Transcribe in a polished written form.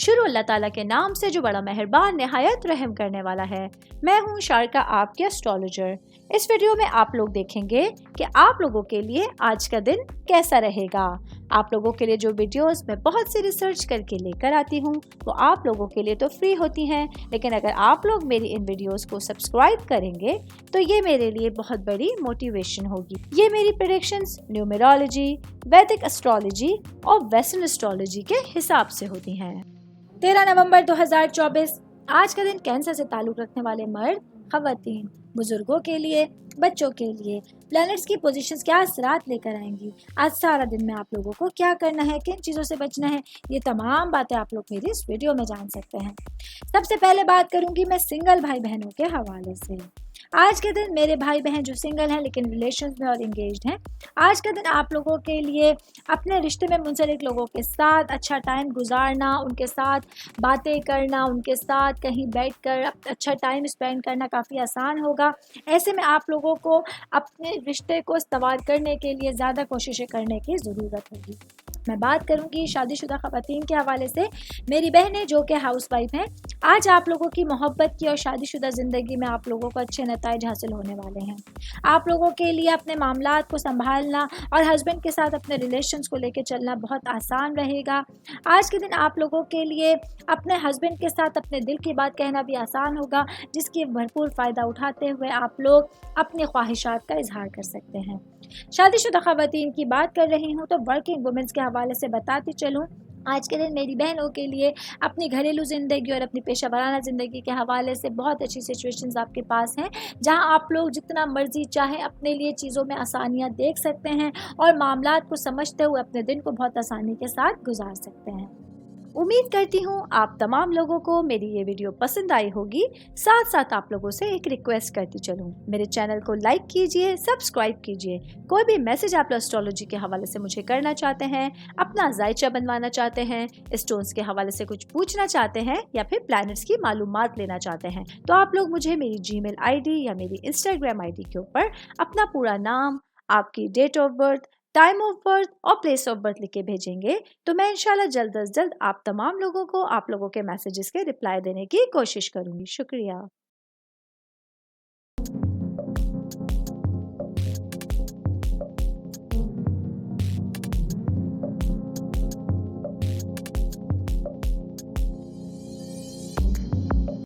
शुरू अल्लाह ताला के नाम से जो बड़ा मेहरबान नहायत रहम करने वाला है। मैं हूँ शारका, आपके एस्ट्रोलॉजर। इस वीडियो में आप लोग देखेंगे कि आप लोगों के लिए आज का दिन कैसा रहेगा। आप लोगों के लिए जो वीडियोस मैं बहुत सी रिसर्च करके लेकर आती हूँ वो आप लोगों के लिए तो फ्री होती हैं, लेकिन अगर आप लोग मेरी इन वीडियोस को सब्सक्राइब करेंगे तो ये मेरे लिए बहुत बड़ी मोटिवेशन होगी। ये मेरी प्रेडिक्शंस न्यूमेरोलॉजी, वैदिक एस्ट्रोलॉजी और वेस्टर्न एस्ट्रोलॉजी के हिसाब से होती हैं। 13 नवंबर 2024 आज का दिन कैंसर से ताल्लुक रखने वाले मर्द, खवातीन, बुजुर्गों के लिए, बच्चों के लिए प्लैनेट्स की पोजीशंस क्या असरात लेकर आएंगी, आज सारा दिन में आप लोगों को क्या करना है, किन चीज़ों से बचना है, ये तमाम बातें आप लोग मेरी इस वीडियो में जान सकते हैं। सबसे पहले बात करूंगी मैं सिंगल भाई बहनों के हवाले से। आज के दिन मेरे भाई बहन जो सिंगल हैं लेकिन रिलेशंस में और एंगेज्ड हैं, आज का दिन आप लोगों के लिए अपने रिश्ते में मुंसलिक लोगों के साथ अच्छा टाइम गुजारना, उनके साथ बातें करना, उनके साथ कहीं बैठकर अच्छा टाइम स्पेंड करना काफ़ी आसान होगा। ऐसे में आप लोगों को अपने रिश्ते को इस्तवार करने के लिए ज़्यादा कोशिशें करने की ज़रूरत होगी। मैं बात करूंगी शादीशुदा ख़वातीन के हवाले से। मेरी बहनें जो कि हाउसवाइफ हैं, आज आप लोगों की मोहब्बत की और शादीशुदा ज़िंदगी में आप लोगों को अच्छे नताइज हासिल होने वाले हैं। आप लोगों के लिए अपने मामलात को संभालना और हस्बैंड के साथ अपने रिलेशंस को लेकर चलना बहुत आसान रहेगा। आज के दिन आप लोगों के लिए अपने हस्बैंड के साथ अपने दिल की बात कहना भी आसान होगा, जिसकी भरपूर फ़ायदा उठाते हुए आप लोग अपनी ख्वाहिशात का इजहार कर सकते हैं। शादीशुदा ख़वातीन की बात कर रही हूँ तो वर्किंग वुमेंस के हवाले से बताती चलूँ। आज के दिन मेरी बहनों के लिए अपनी घरेलू ज़िंदगी और अपनी पेशा वराना ज़िंदगी के हवाले से बहुत अच्छी सिचुएशंस आपके पास हैं, जहां आप लोग जितना मर्जी चाहें अपने लिए चीज़ों में आसानियां देख सकते हैं और मामलात को समझते हुए अपने दिन को बहुत आसानी के साथ गुजार सकते हैं। उम्मीद करती हूँ आप तमाम लोगों को मेरी ये वीडियो पसंद आई होगी। साथ साथ आप लोगों से एक रिक्वेस्ट करती चलूँ, मेरे चैनल को लाइक कीजिए, सब्सक्राइब कीजिए। कोई भी मैसेज आप एस्ट्रोलॉजी के हवाले से मुझे करना चाहते हैं, अपना जायचा बनवाना चाहते हैं, स्टोन्स के हवाले से कुछ पूछना चाहते हैं या फिर प्लैनेट्स की मालूमात लेना चाहते हैं, तो आप लोग मुझे मेरी जीमेल आईडी या मेरी इंस्टाग्राम आईडी के ऊपर अपना पूरा नाम, आपकी date of birth, time of birth और प्लेस ऑफ बर्थ लिख के भेजेंगे तो मैं इंशाल्लाह जल्द अज जल्द आप तमाम लोगों को आप लोगों के मैसेजेस के रिप्लाई देने की कोशिश करूंगी। शुक्रिया।